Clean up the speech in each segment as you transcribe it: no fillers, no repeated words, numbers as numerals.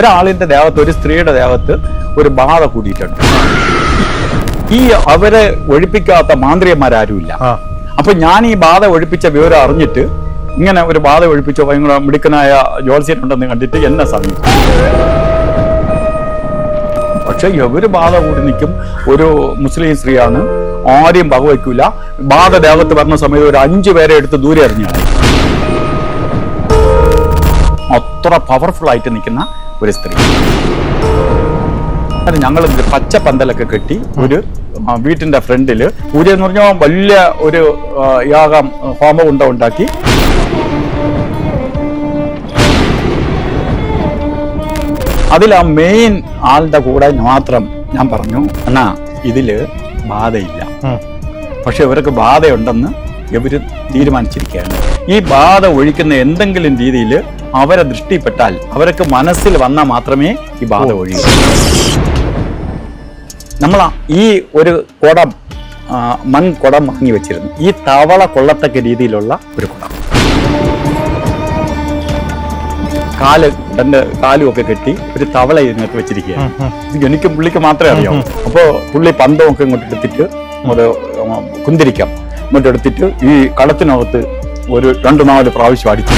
ഒരാളിന്റെ ദേഹത്ത്, ഒരു സ്ത്രീയുടെ ദേഹത്ത് ഒരു ബാധ കൂടിയിട്ടുണ്ട്. ഈ അവരെ ഒഴിപ്പിക്കാത്ത മാന്ത്രികന്മാരാരുമില്ല. അപ്പൊ ഞാൻ ഈ ബാധ ഒഴിപ്പിച്ച വിവരം അറിഞ്ഞിട്ട് ഇങ്ങനെ ഒരു ബാധ ഒഴിപ്പിച്ച ഭയങ്കര മിടുക്കനായ ജ്യോത്സ്യനുണ്ടെന്ന് കണ്ടിട്ട് എന്നെ സമീപിച്ചു. പക്ഷെ ഇവര് ബാധ കൂടി നിൽക്കും. ഒരു മുസ്ലിം സ്ത്രീയാണ്, ആരെയും വകവയ്ക്കൂല. ബാധ ദേഹത്ത് പറഞ്ഞ സമയത്ത് ഒരു 5 പേരെ എടുത്ത് ദൂരെ എറിഞ്ഞാണ്. അത്ര പവർഫുൾ ആയിട്ട് നിൽക്കുന്ന ഒരു സ്ത്രീ. ഞങ്ങൾ പച്ച പന്തലൊക്കെ കെട്ടി ഒരു വീട്ടിന്റെ ഫ്രണ്ടില് പൂജ എന്ന് പറഞ്ഞാൽ വലിയ ഒരു യാഗം ഹോമകുണ്ടം ഉണ്ടാക്കി അതിൽ ആ മെയിൻ ആളുടെ കൂടെ മാത്രം ഞാൻ പറഞ്ഞു, എന്നാ ഇതില് ബാധയില്ല, പക്ഷെ ഇവർക്ക് ബാധയുണ്ടെന്ന് ഇവര് തീരുമാനിച്ചിരിക്കുകയാണ്. ഈ ബാധ ഒഴിക്കുന്ന എന്തെങ്കിലും രീതിയിൽ അവരെ ദൃഷ്ടിപ്പെട്ടാൽ, അവർക്ക് മനസ്സിൽ വന്നാൽ മാത്രമേ ഈ ബാധ ഒഴിയൂ. നമ്മൾ ഈ ഒരു കുടം, മൺകുടം വാങ്ങി വെച്ചിരുന്നു. ഈ തവള കൊള്ളത്തക്ക രീതിയിലുള്ള ഒരു കുടം, കാലും ഒക്കെ കെട്ടി ഒരു തവള ഇതിനകത്ത് വെച്ചിരിക്കുകയാണ്. ഇത് എനിക്കും പുള്ളിക്ക് മാത്രമേ അറിയാവൂ. അപ്പോൾ പുള്ളി പന്തമൊക്കെ ഇങ്ങോട്ട് എടുത്തിട്ട് അത് കുന്തിരിക്കാം ഇങ്ങോട്ട് എടുത്തിട്ട് ഈ കളത്തിനകത്ത് ഒരു 2-4 പ്രാവശ്യം അടിച്ചു.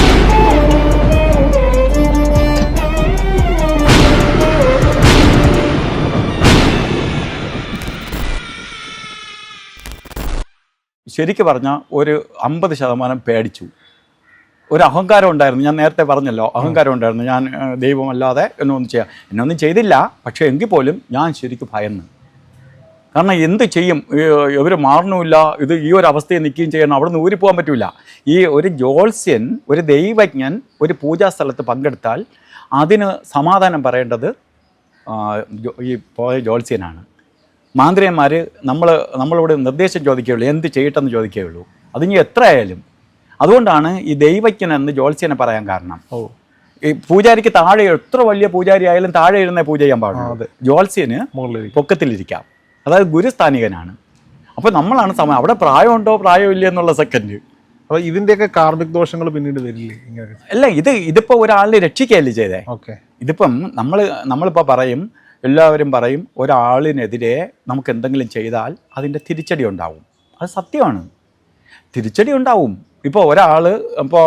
ശരിക്ക് പറഞ്ഞാൽ ഒരു 50% പേടിച്ചു. ഒരു അഹങ്കാരം ഉണ്ടായിരുന്നു. ഞാൻ നേരത്തെ പറഞ്ഞല്ലോ, അഹങ്കാരം ഉണ്ടായിരുന്നു. ഞാൻ ദൈവമല്ലാതെ എന്നൊന്നും ചെയ്തില്ല. പക്ഷേ എങ്കിൽ പോലും ഞാൻ ശരിക്കും ഭയന്ന്. കാരണം എന്ത് ചെയ്യും, ഇവർ മാറണമില്ല, ഇത് ഈ ഒരു അവസ്ഥയിൽ നിൽക്കുകയും ചെയ്യണം, അവിടെ നിന്ന് ഊരിപ്പോകാൻ പറ്റില്ല. ഈ ഒരു ജ്യോത്സ്യൻ, ഒരു ദൈവജ്ഞൻ ഒരു പൂജാസ്ഥലത്ത് പങ്കെടുത്താൽ അതിന് സമാധാനം പറയേണ്ടത് ഈ പോയ ജ്യോത്സ്യനാണ്. മാന്ത്രികന്മാർ നമ്മളോട് നിർദ്ദേശം ചോദിക്കുകയുള്ളൂ, എന്ത് ചെയ്യട്ടെന്ന് ചോദിക്കുകയുള്ളൂ. അതിനി എത്ര ആയാലും. അതുകൊണ്ടാണ് ഈ ദൈവജ്ഞനെന്ന് ജ്യോത്സ്യനെ പറയാൻ കാരണം. ഈ പൂജാരിക്ക് താഴെ, എത്ര വലിയ പൂജാരി ആയാലും താഴെ ഇരുന്നേ പൂജ ചെയ്യാൻ പാടുള്ളൂ. ജ്യോത്സ്യന് പൊക്കത്തിലിരിക്കാം. അതായത് ഗുരുസ്ഥാനികനാണ്. അപ്പോൾ നമ്മളാണ് സമയം, അവിടെ പ്രായമുണ്ടോ പ്രായമില്ല എന്നുള്ള സെക്കൻഡ്. അപ്പോൾ ഇതിൻ്റെയൊക്കെ കാർമിക ദോഷങ്ങൾ പിന്നീട് വരില്ലേ? അല്ല, ഇതിപ്പോൾ ഒരാളിനെ രക്ഷിക്കുകയല്ലേ ചെയ്തേ. ഇതിപ്പം നമ്മളിപ്പോൾ പറയും, എല്ലാവരും പറയും, ഒരാളിനെതിരെ നമുക്ക് എന്തെങ്കിലും ചെയ്താൽ അതിൻ്റെ തിരിച്ചടി ഉണ്ടാവും. അത് സത്യമാണ്, തിരിച്ചടി ഉണ്ടാവും. ഇപ്പോൾ ഒരാൾ, ഇപ്പോൾ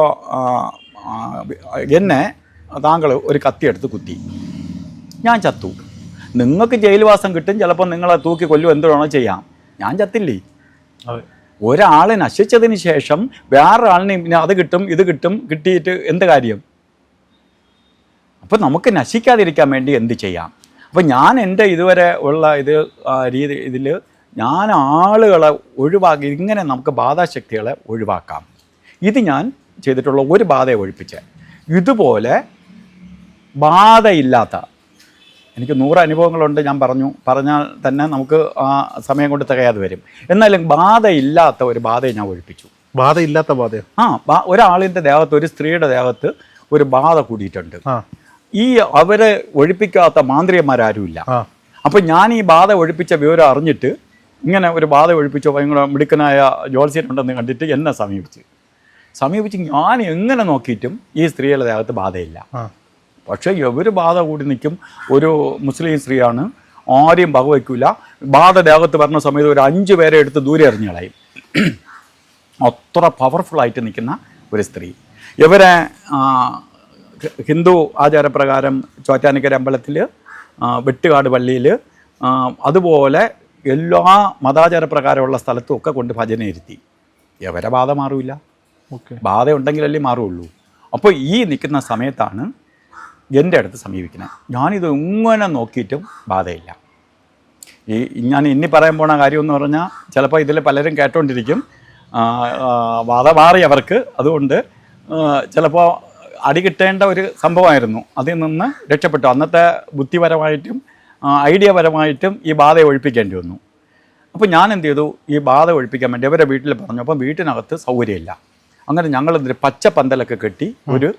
എന്നെ താങ്കൾ ഒരു കത്തിയെടുത്ത് കുത്തി, ഞാൻ ചത്തു. നിങ്ങൾക്ക് ജയിൽവാസം കിട്ടും, ചിലപ്പോൾ നിങ്ങളെ തൂക്കി കൊല്ലും, എന്തുവേണോ ചെയ്യാം. ഞാൻ ചത്തില്ലേ. ഒരാൾ നശിച്ചതിന് ശേഷം വേറൊരാളിന് പിന്നെ അത് കിട്ടും ഇത് കിട്ടും, കിട്ടിയിട്ട് എന്ത് കാര്യം? അപ്പം നമുക്ക് നശിക്കാതിരിക്കാൻ വേണ്ടി എന്ത് ചെയ്യാം? അപ്പം ഞാൻ എൻ്റെ ഇതുവരെ ഉള്ള ഇതിൽ ഞാൻ ആളുകളെ ഒഴിവാക്കി, ഇങ്ങനെ നമുക്ക് ബാധാശക്തികളെ ഒഴിവാക്കാം. ഇത് ഞാൻ ചെയ്തിട്ടുള്ള ഒരു ബാധയെ ഒഴിപ്പിച്ച്. ഇതുപോലെ ബാധയില്ലാത്ത, എനിക്ക് 100 അനുഭവങ്ങളുണ്ട്. ഞാൻ പറഞ്ഞാൽ തന്നെ നമുക്ക് ആ സമയം കൊണ്ട് തികയാതെ വരും. എന്നാലും ബാധയില്ലാത്ത ഒരു ബാധയെ ഞാൻ ഒഴിപ്പിച്ചു. ബാധയില്ലാത്ത ബാധയോ? ഒരാളിൻ്റെ ദേഹത്ത്, ഒരു സ്ത്രീയുടെ ദേഹത്ത് ഒരു ബാധ കൂടിയിട്ടുണ്ട്. ഈ അവരെ ഒഴിപ്പിക്കാത്ത മാന്ത്രികന്മാരാരുമില്ല. അപ്പം ഞാൻ ഈ ബാധ ഒഴിപ്പിച്ച വിവരം അറിഞ്ഞിട്ട് ഇങ്ങനെ ഒരു ബാധ ഒഴിപ്പിച്ച ഭയങ്കര മിടുക്കനായ ജ്യോത്സ്യനുണ്ടെന്ന് കണ്ടിട്ട് എന്നെ സമീപിച്ച് ഞാൻ എങ്ങനെ നോക്കിയിട്ടും ഈ സ്ത്രീയുടെ ദേഹത്ത് ബാധയില്ല. പക്ഷേ ഇവർ ബാധ കൂടി നിൽക്കും. ഒരു മുസ്ലിം സ്ത്രീയാണ്, ആരെയും വകവയ്ക്കൂല. ബാധ ദേഹത്ത് പറഞ്ഞ സമയത്ത് ഒരു 5 പേരെ എടുത്ത് ദൂരെ എറിഞ്ഞ് കളയും. അത്ര പവർഫുള്ളായിട്ട് നിൽക്കുന്ന ഒരു സ്ത്രീ. ഇവരെ ഹിന്ദു ആചാരപ്രകാരം ചോറ്റാനിക്കര അമ്പലത്തിൽ, വെട്ടുകാട് പള്ളിയിൽ, അതുപോലെ എല്ലാ മതാചാരപ്രകാരമുള്ള സ്ഥലത്തും ഒക്കെ കൊണ്ട് ഭജന ഇരുത്തി. ഇവരെ ബാധ മാറില്ല. ബാധ ഉണ്ടെങ്കിലല്ലേ മാറുള്ളൂ. അപ്പോൾ ഈ നിൽക്കുന്ന സമയത്താണ് എൻ്റെ അടുത്ത് സമീപിക്കുന്നത്. ഞാനിത് ഇങ്ങനെ നോക്കിയിട്ടും ബാധയില്ല. ഞാൻ ഇനി പറയാൻ പോണ കാര്യം എന്ന് പറഞ്ഞാൽ ചിലപ്പോൾ ഇതിൽ പലരും കേട്ടോണ്ടിരിക്കും, ബാധ മാറി അവർക്ക്, അതുകൊണ്ട് ചിലപ്പോൾ അടി കിട്ടേണ്ട ഒരു സംഭവമായിരുന്നു. അതിൽ നിന്ന് രക്ഷപ്പെട്ടു. അന്നത്തെ ബുദ്ധിപരമായിട്ടും ഐഡിയപരമായിട്ടും ഈ ബാധയെ ഒഴിപ്പിക്കേണ്ടി വന്നു. അപ്പോൾ ഞാൻ എന്ത് ചെയ്തു, ഈ ബാധ ഒഴിപ്പിക്കാൻ വേണ്ടി അവരെ വീട്ടിൽ പറഞ്ഞു. അപ്പം വീട്ടിനകത്ത് സൗകര്യമില്ല. അങ്ങനെ ഞങ്ങൾ പച്ച പന്തലൊക്കെ കെട്ടി ഒരു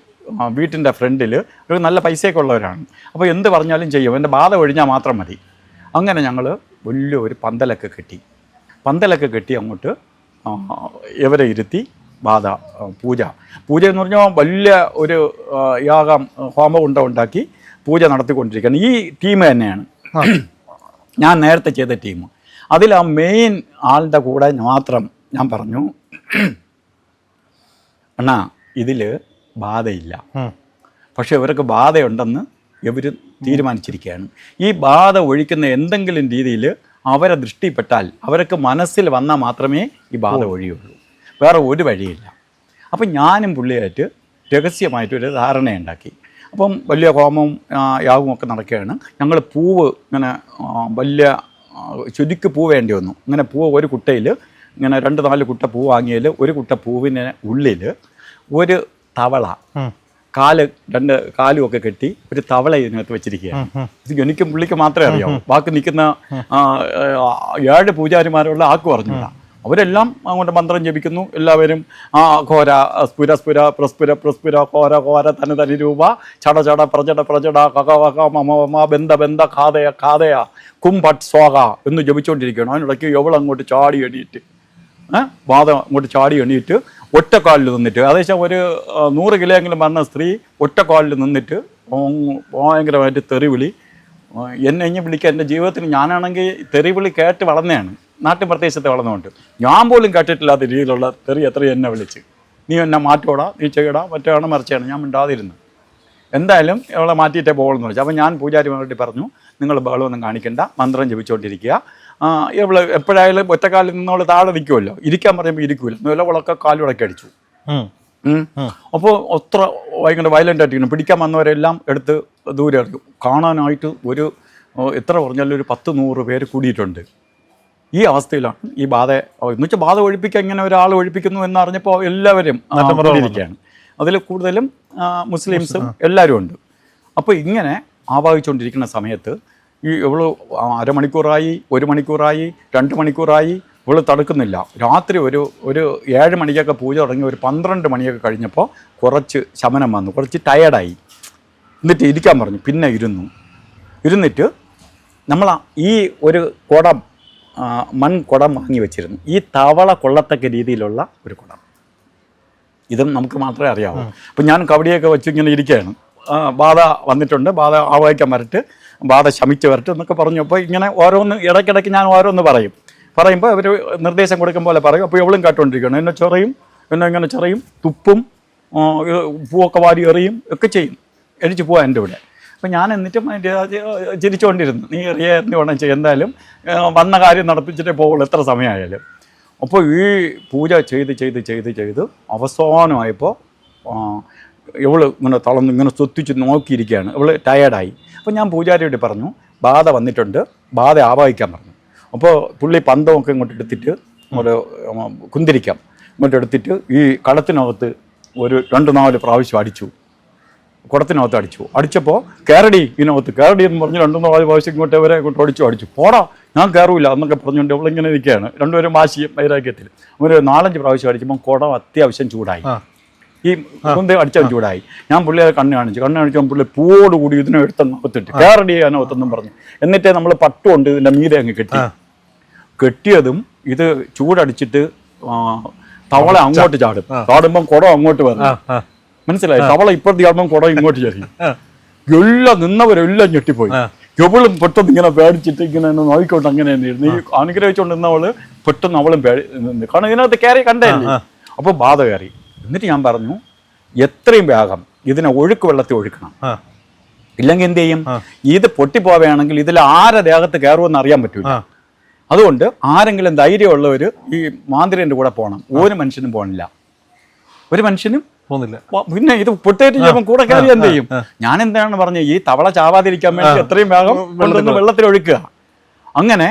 വീട്ടിൻ്റെ ഫ്രണ്ടിൽ, ഒരു നല്ല പൈസയൊക്കെ ഉള്ളവരാണ്. അപ്പോൾ എന്ത് പറഞ്ഞാലും ചെയ്യും, എൻ്റെ ബാധ ഒഴിഞ്ഞാൽ മാത്രം മതി. അങ്ങനെ ഞങ്ങൾ വലിയ ഒരു പന്തലൊക്കെ കെട്ടി അങ്ങോട്ട് ഇവരെ ഇരുത്തി പൂജ എന്ന് പറഞ്ഞാൽ വലിയ ഒരു യാഗം ഹോമകുണ്ടം ഉണ്ടാക്കി പൂജ നടത്തിക്കൊണ്ടിരിക്കുകയാണ്. ഈ ടീം തന്നെയാണ് ഞാൻ നേരത്തെ ചെയ്ത ടീം. അതിൽ ആ മെയിൻ ആളുടെ കൂടെ മാത്രം ഞാൻ പറഞ്ഞു, അണ്ണാ ഇതിൽ ബാധയില്ല, പക്ഷെ ഇവർക്ക് ബാധയുണ്ടെന്ന് ഇവർ തീരുമാനിച്ചിരിക്കുകയാണ്. ഈ ബാധ ഒഴിക്കുന്ന എന്തെങ്കിലും രീതിയിൽ അവരെ ദൃഷ്ടിപ്പെട്ടാൽ അവർക്ക് മനസ്സിൽ വന്നാൽ മാത്രമേ ഈ ബാധ ഒഴിയുള്ളൂ, വേറെ ഒരു വഴിയില്ല. അപ്പം ഞാനും പുള്ളിയായിട്ട് രഹസ്യമായിട്ടൊരു ധാരണയുണ്ടാക്കി. അപ്പം വലിയ ഹോമവും യാഗവും ഒക്കെ നടക്കുകയാണ്. ഞങ്ങൾ പൂവ് ഇങ്ങനെ വലിയ ചുരുക്ക് പൂ വേണ്ടി വന്നു. ഇങ്ങനെ പൂവ് ഒരു കുട്ടയിൽ ഇങ്ങനെ 2-4 കുട്ട പൂ വാങ്ങിയതിൽ ഒരു കുട്ട പൂവിന് ഉള്ളിൽ ഒരു തവള, 2 കാലും ഒക്കെ കെട്ടി ഒരു തവള ഇതിനകത്ത് വെച്ചിരിക്കുകയാണ്. ഇത് എനിക്കും പുള്ളിക്ക് മാത്രമേ അറിയാവൂ. ബാക്കി നിൽക്കുന്ന 7 പൂജാരിമാരുള്ള ആൾക്ക് പറഞ്ഞില്ല. അവരെല്ലാം അങ്ങോട്ട് മന്ത്രം ജപിക്കുന്നു. എല്ലാവരും ഘോര സ്ഫുര സ്ഫുര പ്രസ്ഫുര പ്രസ്ഫുര ഘോര ഘോര തനി രൂപ ചട ചട പ്രജട പ്രജട കക കക മമ മമ ബന്ധ ബന്ധ ഖാദയ ഖാദയ കുംഭട്ട് സ്വാഗ എന്ന് ജപിച്ചുകൊണ്ടിരിക്കുകയാണ്. അതിനിടയ്ക്ക് എവളങ്ങോട്ട് ചാടി എണീറ്റ് വാദം അങ്ങോട്ട് ചാടി എണീറ്റ് ഒറ്റക്കാലിൽ നിന്നിട്ട്, ഏകദേശം ഒരു 100 കിലോയെങ്കിലും പറഞ്ഞ സ്ത്രീ ഒറ്റക്കാലിൽ നിന്നിട്ട് ഭയങ്കരമായിട്ട് തെറിവിളി. എന്നെ വിളിക്കുക. എൻ്റെ ജീവിതത്തിൽ ഞാനാണെങ്കിൽ തെറിവിളി കേട്ട് വളർന്നതാണ്, നാട്ടിൻ പ്രദേശത്ത് വളർന്നുകൊണ്ട്. ഞാൻ പോലും കേട്ടിട്ടില്ലാത്ത രീതിയിലുള്ള തെറി എത്രയും എന്നെ വിളിച്ച്, നീ എന്നെ മാറ്റോടാ, നീ ചെയ്യടാ, മറ്റാണ് മറിച്ചാണ്. ഞാൻ മിണ്ടാതിരുന്നു. എന്തായാലും അവളെ മാറ്റിയിട്ടേ പോകുള്ളൂ വെച്ചാൽ. അപ്പോൾ ഞാൻ പൂജാരിമാരോട് പറഞ്ഞു, നിങ്ങൾ ബഹളമൊന്നും കാണിക്കണ്ട, മന്ത്രം ജപിച്ചുകൊണ്ടിരിക്കുക. ഇവള് എപ്പോഴായാലും ഒറ്റക്കാലിൽ നിന്നവൾ താഴെ നിൽക്കുമല്ലോ, ഇരിക്കാൻ പറയുമ്പോൾ ഇരിക്കൂല. നിലവിളൊക്കെ കാലുടക്കി അടിച്ചു. അപ്പോൾ അത്ര ഭയങ്കര വയലൻ്റ് ആയിട്ട് പിടിക്കാൻ വന്നവരെല്ലാം എടുത്ത് ദൂരെ ഇറക്കും. കാണാനായിട്ട് ഒരു എത്ര പറഞ്ഞാലും ഒരു 10-100 പേര് കൂടിയിട്ടുണ്ട്. ഈ അവസ്ഥയിലാണ് ഈ ബാധ എന്നുവെച്ചാൽ ബാധ ഒഴിപ്പിക്കാൻ ഇങ്ങനെ ഒരാൾ ഒഴിപ്പിക്കുന്നു എന്നറിഞ്ഞപ്പോൾ എല്ലാവരും ഇരിക്കുകയാണ്. അതിൽ കൂടുതലും മുസ്ലിംസും എല്ലാവരും ഉണ്ട്. അപ്പോൾ ഇങ്ങനെ ആവാഹിച്ചുകൊണ്ടിരിക്കുന്ന സമയത്ത് ഈ ഇവള് അരമണിക്കൂറായി, 1 മണിക്കൂറായി, 2 മണിക്കൂറായി, ഇവള് തടുക്കുന്നില്ല. രാത്രി ഒരു 7 മണിക്കൊക്കെ പൂജ തുടങ്ങി. ഒരു 12 മണിയൊക്കെ കഴിഞ്ഞപ്പോൾ കുറച്ച് ശമനം വന്നു, കുറച്ച് ടയേർഡായി. എന്നിട്ട് ഇരിക്കാൻ പറഞ്ഞു. പിന്നെ ഇരുന്നിട്ട് നമ്മൾ ഈ ഒരു കുടം, മൺകുടം വാങ്ങി വെച്ചിരുന്നു. ഈ തവള കൊള്ളത്തക്ക രീതിയിലുള്ള ഒരു കുടം. ഇതും നമുക്ക് മാത്രമേ അറിയാവൂ. അപ്പം ഞാൻ കവടിയൊക്കെ വെച്ച് ഇങ്ങനെ ഇരിക്കുകയാണ്. ബാധ വന്നിട്ടുണ്ട്, ബാധ ആവാഹിക്കാൻ വരട്ടെ, ബാധ ശമിച്ച് വരട്ടെ എന്നൊക്കെ പറഞ്ഞപ്പോൾ ഇങ്ങനെ ഓരോന്ന് ഇടയ്ക്കിടയ്ക്ക് ഞാൻ ഓരോന്ന് പറയുമ്പോൾ അവർ നിർദ്ദേശം കൊടുക്കും പോലെ പറയും. അപ്പോൾ എവളും കേട്ടുകൊണ്ടിരിക്കണം. എന്നെ ഇങ്ങനെ ചെറിയും, തുപ്പും, പൂവൊക്കെ വാരി എറിയും ഒക്കെ ചെയ്യും. എഴിച്ച് പോവാൻ എൻ്റെ ഇവിടെ. അപ്പം ഞാൻ എന്നിട്ടും ചിരിച്ചുകൊണ്ടിരുന്നു. നീ എറിയായിരുന്നു വേണം ചെയ്യും, എന്തായാലും വന്ന കാര്യം നടപ്പിച്ചിട്ടേ പോകുള്ളൂ, എത്ര സമയമായാലും. അപ്പോൾ ഈ പൂജ ചെയ്ത് അവസാനമായപ്പോൾ ഇവള് ഇങ്ങനെ തളർന്ന് ഇങ്ങനെ ശ്രദ്ധിച്ച് നോക്കിയിരിക്കുകയാണ്. ഇവള് ടയേർഡായി. അപ്പോൾ ഞാൻ പൂജാരിയോട് പറഞ്ഞു, ബാധ വന്നിട്ടുണ്ട്, ബാധ ആവാഹിക്കാൻ പറഞ്ഞു. അപ്പോൾ പുള്ളി പന്തമൊക്കെ ഇങ്ങോട്ട് എടുത്തിട്ട് ഒരു കുന്തിരിക്കാം ഇങ്ങോട്ട് എടുത്തിട്ട് ഈ കളത്തിനകത്ത് ഒരു 2-4 പ്രാവശ്യം അടിച്ചു. കുടത്തിനകത്ത് അടിച്ചപ്പോൾ കയറടി ഇതിനകത്ത് കയറടി എന്ന് പറഞ്ഞ് 2-4 പ്രാവശ്യം ഇങ്ങോട്ട് അടിച്ചു. പോടാ, ഞാൻ കയറൂല എന്നൊക്കെ പറഞ്ഞുകൊണ്ട് ഇവളിങ്ങനെ ഇരിക്കുകയാണ്. രണ്ടുപേരും വാശിയും വൈരാഗ്യത്തിൽ. ഒരു 4-5 പ്രാവശ്യം അടിച്ചപ്പോൾ കുടം അത്യാവശ്യം ചൂടായി. ഈ കുന്ത അടിച്ചവൻ ചൂടായി. ഞാൻ പുള്ളിയെ കണ്ണ് കാണിച്ചപ്പോൾ പുള്ളി പൂവോടുകൂടി ഇതിനെ എടുത്തങ്ങത്തിട്ട് കയറടി അതിനകത്തെന്നും പറഞ്ഞു. എന്നിട്ട് നമ്മൾ പട്ടുകൊണ്ട് ഇതിൻ്റെ മീതെ അങ്ങ് കെട്ടിയതും ഇത് ചൂടടിച്ചിട്ട് തവള അങ്ങോട്ട് ചാടുമ്പം കുടം അങ്ങോട്ട് വന്നു. മനസ്സിലായി? തവള ഇപ്പോഴത്തെ ചാടുമ്പം കുടം ഇങ്ങോട്ട് ചാടി. എല്ലാം നിന്നവരെല്ലാം ഞെട്ടിപ്പോയി. എവളും പെട്ടെന്ന് ഇങ്ങനെ പേടിച്ചിട്ട് ഇങ്ങനെ നോക്കിക്കൊണ്ട് അങ്ങനെ ഇരുന്നു. ഈ അനുഗ്രഹിച്ചുകൊണ്ടിരുന്നവള് പെട്ടെന്ന് അവളും കാരണം ഇതിനകത്ത് കയറി കണ്ടല്ലേ. അപ്പോൾ ബാധ കയറി. എന്നിട്ട് ഞാൻ പറഞ്ഞു, എത്രയും വേഗം ഇതിനെ ഒഴുക്ക് വെള്ളത്തിൽ ഒഴുക്കണം, ഇല്ലെങ്കിൽ എന്ത് ചെയ്യും, ഇത് പൊട്ടിപ്പോവുകയാണെങ്കിൽ ഇതിൽ ആരെ ദേഹത്ത് കയറുമെന്ന് അറിയാൻ പറ്റൂല. അതുകൊണ്ട് ആരെങ്കിലും ധൈര്യമുള്ളവർ ഈ മാന്ത്രികന്റെ കൂടെ പോകണം. ഒരു മനുഷ്യനും പോകണില്ല, ഒരു മനുഷ്യനും പോകുന്നില്ല. പിന്നെ ഇത് പൊട്ടേറ്റ് ചെയ്യുമ്പോൾ കൂടെ കയറി എന്ത് ചെയ്യും. ഞാൻ എന്താണ് പറഞ്ഞത്, ഈ തവള ചാവാതിരിക്കാൻ വേണ്ടി എത്രയും വേഗം വെള്ളത്തിൽ ഒഴുക്കുക. അങ്ങനെ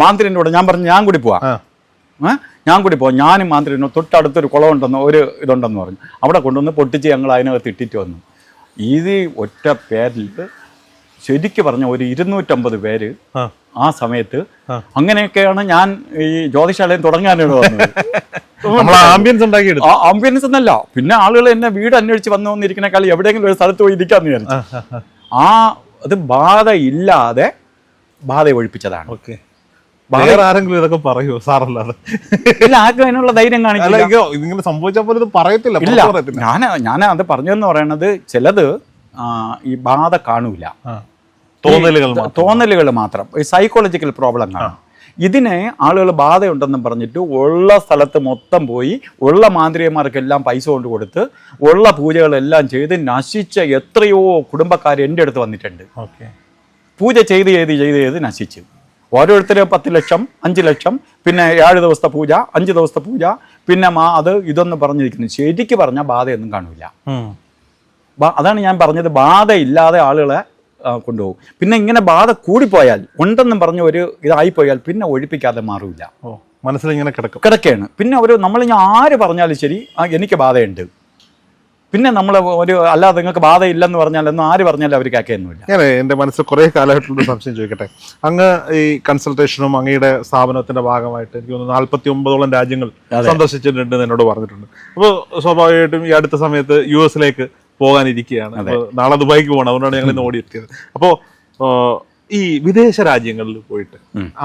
മാന്ത്രികന്റെ കൂടെ ഞാൻ പറഞ്ഞു, ഞാൻ കൂടി പോവാം, ഞാനും മാന്ത്രികനും തൊട്ടടുത്തൊരു കുളമുണ്ടെന്ന് ഒരു ഇതുണ്ടെന്ന് പറഞ്ഞു. അവിടെ കൊണ്ടുവന്ന് പൊട്ടിച്ച് ഞങ്ങൾ അതിനകത്ത് ഇട്ടിട്ട് വന്നു. ഇത് ഒറ്റ പേരിൽ ശരിക്ക് പറഞ്ഞ ഒരു 250 പേര് ആ സമയത്ത്. അങ്ങനെയൊക്കെയാണ് ഞാൻ ഈ ജ്യോതിശാലയം തുടങ്ങാനാണ് വന്നത്. ആംബിയൻസ് എന്നല്ല, പിന്നെ ആളുകൾ എന്നെ വീട് അന്വേഷിച്ച് വന്നിരിക്കണേക്കാൾ എവിടെയെങ്കിലും ഒരു സ്ഥലത്ത് പോയി ഇരിക്കാന്ന് വിചാരിച്ചു. അത് ബാധ ഇല്ലാതെ ബാധ ഒഴിപ്പിച്ചതാണ്. ആരെങ്കിലും ഇതൊക്കെ പറയുമോ സാറല്ലാതെ? ആർക്കും അതിനുള്ള ധൈര്യം കാണിക്കില്ല. ഇതിങ്ങനെ സംഭവിച്ചാൽ പോലും ഇത് പറയത്തില്ല. ഞാൻ അത് പറഞ്ഞതെന്ന് പറയണത്, ചിലത് ഈ ബാധ കാണൂല, തോന്നലുകൾ മാത്രം, സൈക്കോളജിക്കൽ പ്രോബ്ലം കാണും. ഇതിനെ ആളുകൾ ബാധയുണ്ടെന്നും പറഞ്ഞിട്ട് ഉള്ള സ്ഥലത്ത് മൊത്തം പോയി ഉള്ള മാന്ത്രികന്മാർക്കെല്ലാം പൈസ കൊണ്ട് കൊടുത്ത് ഉള്ള പൂജകളെല്ലാം ചെയ്ത് നശിച്ച എത്രയോ കുടുംബക്കാർ എൻ്റെ അടുത്ത് വന്നിട്ടുണ്ട്. പൂജ ചെയ്ത് നശിച്ച് ഓരോരുത്തരും 10 ലക്ഷം 5 ലക്ഷം, പിന്നെ 7 ദിവസത്തെ പൂജ, 5 ദിവസത്തെ പൂജ, പിന്നെ അത് ഇതൊന്നും പറഞ്ഞിരിക്കുന്നു. ശരിക്ക് പറഞ്ഞാൽ ബാധയൊന്നും കാണൂല. അതാണ് ഞാൻ പറഞ്ഞത്, ബാധയില്ലാതെ ആളുകളെ കൊണ്ടുപോകും. പിന്നെ ഇങ്ങനെ ബാധ കൂടിപ്പോയാൽ, ഉണ്ടെന്നും പറഞ്ഞ് ഒരു ഇതായിപ്പോയാൽ പിന്നെ ഒഴിപ്പിക്കാതെ മാറില്ല, മനസ്സിലിങ്ങനെ കിടക്കുകയാണ്. പിന്നെ നമ്മൾ ആര് പറഞ്ഞാലും ശരി എനിക്ക് ബാധയുണ്ട്, പിന്നെ നമ്മൾ അല്ലാതെ നിങ്ങൾക്ക് ബാധയില്ലെന്ന് പറഞ്ഞാലൊന്നും ആര് പറഞ്ഞാലും അവർ കേൾക്കുകയൊന്നുമില്ല. ഞാൻ എൻ്റെ മനസ്സിൽ കുറേ കാലമായിട്ടുള്ള സംശയം ചോദിക്കട്ടെ. അങ്ങ് ഈ കൺസൾട്ടേഷനും അങ്ങയുടെ സ്ഥാപനത്തിന്റെ ഭാഗമായിട്ട് എനിക്ക് തോന്നുന്നു 49ഓളം രാജ്യങ്ങൾ സന്ദർശിച്ചിട്ടുണ്ട് എന്നോട് പറഞ്ഞിട്ടുണ്ട്. അപ്പോൾ സ്വാഭാവികമായിട്ടും ഈ അടുത്ത സമയത്ത് US പോകാനിരിക്കുകയാണ്. നാളെ ദുബായിക്ക് പോകണം, അതുകൊണ്ടാണ് ഞങ്ങൾ ഇന്ന് ഓടിയെത്തിയത്. അപ്പോൾ ഈ വിദേശ രാജ്യങ്ങളിൽ പോയിട്ട്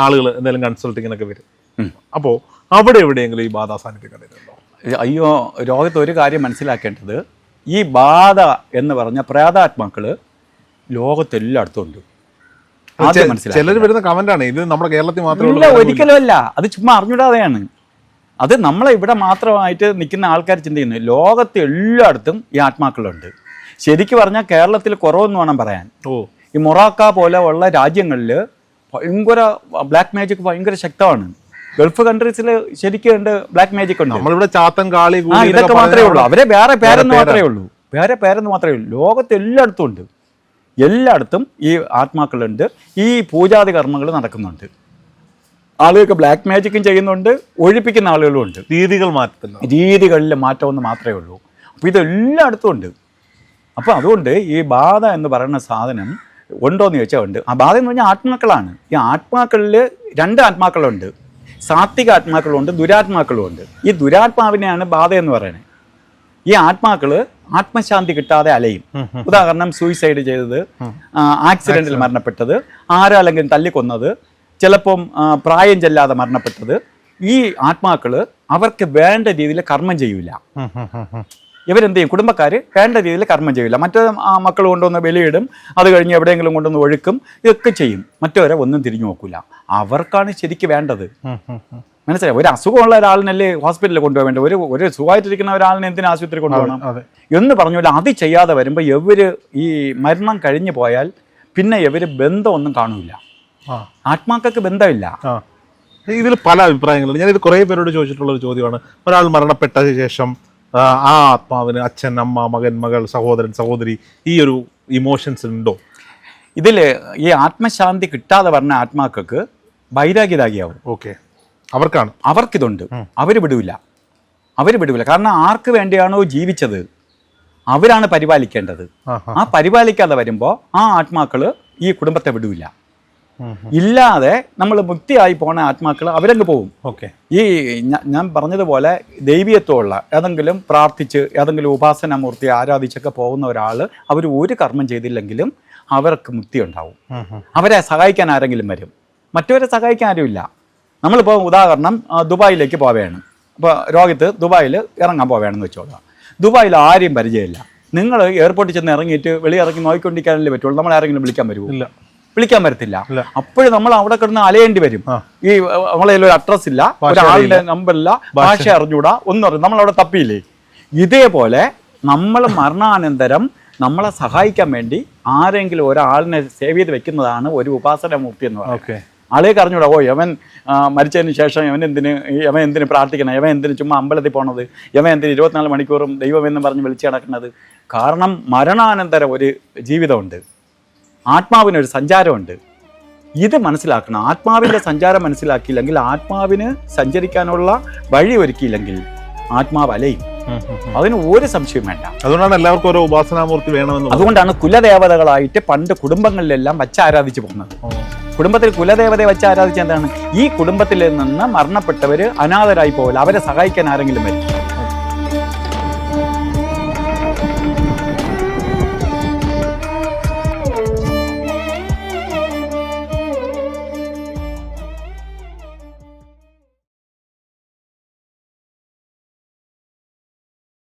ആളുകൾ എന്തെങ്കിലും കൺസൾട്ടിങ്ങിനൊക്കെ വരും. അപ്പോൾ അവിടെ എവിടെയെങ്കിലും ഈ ബാധ സാന്നിധ്യം കണ്ടിട്ടുണ്ടോ? അയ്യോ, ലോകത്ത് ഒരു കാര്യം മനസ്സിലാക്കേണ്ടത്, ഈ ബാധ എന്ന് പറഞ്ഞ പ്രേതാത്മാക്കള് ലോകത്തെല്ലായിടത്തും ഉണ്ട്. ചിലർ വരുന്ന കമന്റാണ് ഇത് നമ്മുടെ കേരളത്തിൽ മാത്രമേ. ഒരിക്കലും അല്ല, അത് ചുമ്മാ അറിഞ്ഞൂടാതെയാണ്. അത് നമ്മളെ ഇവിടെ മാത്രമായിട്ട് നിൽക്കുന്ന ആൾക്കാർ ചിന്തിക്കുന്നു. ലോകത്ത് എല്ലായിടത്തും ഈ ആത്മാക്കളുണ്ട്. ശരിക്കും പറഞ്ഞാൽ കേരളത്തിൽ കുറവെന്ന് വേണം പറയാൻ. ഈ മൊറാക്ക പോലെ ഉള്ള രാജ്യങ്ങളിൽ ഭയങ്കര ബ്ലാക്ക് മാജിക് ഭയങ്കര ശക്തമാണ്. ഗൾഫ് കൺട്രീസിൽ ശരിക്കും ഉണ്ട് ബ്ലാക്ക് മാജിക് ഉണ്ട്. നമ്മളിവിടെ ചാത്തൻ കാളി ഇതൊക്കെ മാത്രമേ ഉള്ളൂ. അവരെ വേറെ പേരെന്ന് മാത്രമേ ഉള്ളൂ, ലോകത്ത് എല്ലായിടത്തും ഉണ്ട്. എല്ലായിടത്തും ഈ ആത്മാക്കളുണ്ട്. ഈ പൂജാതി കർമ്മങ്ങൾ നടക്കുന്നുണ്ട്. ആളുകൾക്ക് ബ്ലാക്ക് മാജിക്കും ചെയ്യുന്നുണ്ട്, ഒഴിപ്പിക്കുന്ന ആളുകളും ഉണ്ട്. രീതികളിൽ മാറ്റമെന്ന് മാത്രമേ ഉള്ളൂ. അപ്പോൾ ഇതെല്ലായിടത്തും ഉണ്ട്. അപ്പോൾ അതുകൊണ്ട് ഈ ബാധ എന്ന് പറയുന്ന സാധനം ഉണ്ടോയെന്ന് ചോദിച്ചാൽ ഉണ്ട്. ആ ബാധ എന്ന് പറഞ്ഞാൽ ആത്മാക്കളാണ്. ഈ ആത്മാക്കളിൽ 2 ആത്മാക്കളുണ്ട്. സാത്വിക ആത്മാക്കളുണ്ട്, ദുരാത്മാക്കളുണ്ട്. ഈ ദുരാത്മാവിനെയാണ് ബാധ എന്ന് പറയുന്നത്. ഈ ആത്മാക്കൾ ആത്മശാന്തി കിട്ടാതെ അലയും. ഉദാഹരണം, സൂയിസൈഡ് ചെയ്തത്, ആക്സിഡന്റിൽ മരണപ്പെട്ടത്, ആരാലെങ്കിലും തല്ലിക്കൊന്നത്, ചിലപ്പം പ്രായം ചെല്ലാതെ മരണപ്പെട്ടത്. ഈ ആത്മാക്കൾ അവർക്ക് വേണ്ട രീതിയിൽ കർമ്മം ചെയ്യൂല. ഇവരെന്ത് ചെയ്യും? കുടുംബക്കാർ വേണ്ട രീതിയിൽ കർമ്മം ചെയ്യില്ല. മറ്റേ മക്കൾ കൊണ്ടുവന്ന് ബലിയിടും, അത് കഴിഞ്ഞ് എവിടെയെങ്കിലും കൊണ്ടുവന്ന് ഒഴുക്കും, ഇതൊക്കെ ചെയ്യും. മറ്റവരെ ഒന്നും തിരിഞ്ഞു നോക്കൂല. അവർക്കാണ് ശരിക്ക് വേണ്ടത്. മനസ്സിലായി? ഒരു അസുഖമുള്ള ഒരാളിനല്ലേ ഹോസ്പിറ്റലിൽ കൊണ്ടുപോകേണ്ടത്. ഒരു സുഖമായിട്ടിരിക്കുന്ന ഒരാളിനെ എന്തിനാ ആശുപത്രി കൊണ്ടുപോകണം എന്ന് പറഞ്ഞുകൊണ്ട് അത് ചെയ്യാതെ വരുമ്പോൾ ഇവര് ഈ മരണം കഴിഞ്ഞു പോയാൽ പിന്നെ ഇവര് ബന്ധമൊന്നും കാണൂല. ആത്മാക്കൾക്ക് ബന്ധമില്ല. ഇതിൽ പല അഭിപ്രായങ്ങളുണ്ട്. ഞാനിത് കുറേ പേരോട് ചോദിച്ചിട്ടുള്ള ഒരു ചോദ്യമാണ്. ഒരാൾ മരണപ്പെട്ട ശേഷം ആ ആത്മാവിന് അച്ഛൻ, അമ്മ, മകൻ, മകൾ, സഹോദരൻ, സഹോദരി ഈ ഒരു ഇമോഷൻസ് ഉണ്ടോ? ഇതിൽ ഈ ആത്മശാന്തി കിട്ടാതെ പറഞ്ഞ ആത്മാക്കൾക്ക് വൈരാഗ്യതാകിയാവും. ഓക്കെ, അവർക്കിതുണ്ട്. അവർ വിടൂല. കാരണം ആർക്ക് വേണ്ടിയാണോ ജീവിച്ചത് അവരാണ് പരിപാലിക്കേണ്ടത്. ആ പരിപാലിക്കാതെ വരുമ്പോൾ ആ ആത്മാക്കള് ഈ കുടുംബത്തെ വിടൂല. ഇല്ലാതെ നമ്മൾ മുക്തിയായി പോണ ആത്മാക്കൾ അവരങ്ങ് പോകും. ഈ ഞാൻ പറഞ്ഞതുപോലെ ദൈവീയത്വമുള്ള ഏതെങ്കിലും പ്രാർത്ഥിച്ച് ഏതെങ്കിലും ഉപാസനാമൂർത്തിയെ ആരാധിച്ചൊക്കെ പോകുന്ന ഒരാൾ അവർ ഒരു കർമ്മം ചെയ്തില്ലെങ്കിലും അവർക്ക് മുക്തി ഉണ്ടാവും. അവരെ സഹായിക്കാൻ ആരെങ്കിലും വരും. മറ്റവരെ സഹായിക്കാൻ ആരുമില്ല. നമ്മളിപ്പോൾ ഉദാഹരണം ദുബായിലേക്ക് പോവുകയാണ്. ഇപ്പോൾ രോഹിത്ത് ദുബായിൽ ഇറങ്ങാൻ പോവുകയാണെന്ന് വെച്ചോളാം. ദുബായിൽ ആരെയും പരിചയമില്ല. നിങ്ങൾ എയർപോർട്ടിൽ ചെന്ന് ഇറങ്ങിയിട്ട് വെളിയിറങ്ങി നോക്കിക്കൊണ്ടിരിക്കാനല്ലേ പറ്റുള്ളൂ. നമ്മൾ ആരെങ്കിലും വിളിക്കാൻ വരുമോ? വിളിക്കാൻ പറ്റത്തില്ല. അപ്പോഴും നമ്മൾ അവിടെ കിടന്ന് അലയേണ്ടി വരും. ഈ നമ്മളെ ഒരു അഡ്രസ് ഇല്ല, ഒരാളുടെ നമ്പറില്ല, ഭാഷ അറിഞ്ഞൂടാ, ഒന്നും അറിഞ്ഞു, നമ്മളവിടെ തപ്പിയില്ലേ. ഇതേപോലെ നമ്മൾ മരണാനന്തരം നമ്മളെ സഹായിക്കാൻ വേണ്ടി ആരെങ്കിലും ഒരാളിനെ സേവ് ചെയ്ത് വെക്കുന്നതാണ് ഒരു ഉപാസനാമൂർത്തി എന്ന് പറയുന്നത്. ആളേക്ക് അറിഞ്ഞൂടാ, ഓ യവൻ മരിച്ചതിന് ശേഷം യവൻ എന്തിന് പ്രാർത്ഥിക്കണം, യവൻ എന്തിന് ചുമ്മാ അമ്പലത്തിൽ പോണത്, യവൻ എന്തിന് 24 മണിക്കൂറും ദൈവമെന്ന് പറഞ്ഞ് വിളിച്ച് നടക്കുന്നത്. കാരണം മരണാനന്തരം ഒരു ജീവിതമുണ്ട്, ആത്മാവിനൊരു സഞ്ചാരമുണ്ട്. ഇത് മനസ്സിലാക്കണം. ആത്മാവിൻ്റെ സഞ്ചാരം മനസ്സിലാക്കിയില്ലെങ്കിൽ, ആത്മാവിന് സഞ്ചരിക്കാനുള്ള വഴി ഒരുക്കിയില്ലെങ്കിൽ ആത്മാവ് അലയും. അതിന് ഒരു സംശയം വേണ്ട. അതുകൊണ്ടാണ് എല്ലാവർക്കും ഓരോ ഉപാസനാമൂർത്തി വേണമെന്ന്. അതുകൊണ്ടാണ് കുലദേവതകളായിട്ട് പണ്ട് കുടുംബങ്ങളിലെല്ലാം വച്ച് ആരാധിച്ചു പോകുന്നത്. കുടുംബത്തിൽ കുലദേവതയെ വെച്ച് ആരാധിച്ച എന്താണ്? ഈ കുടുംബത്തിൽ നിന്ന് മരണപ്പെട്ടവർ അനാഥരായി പോകില്ല, അവരെ സഹായിക്കാൻ ആരെങ്കിലും വരും.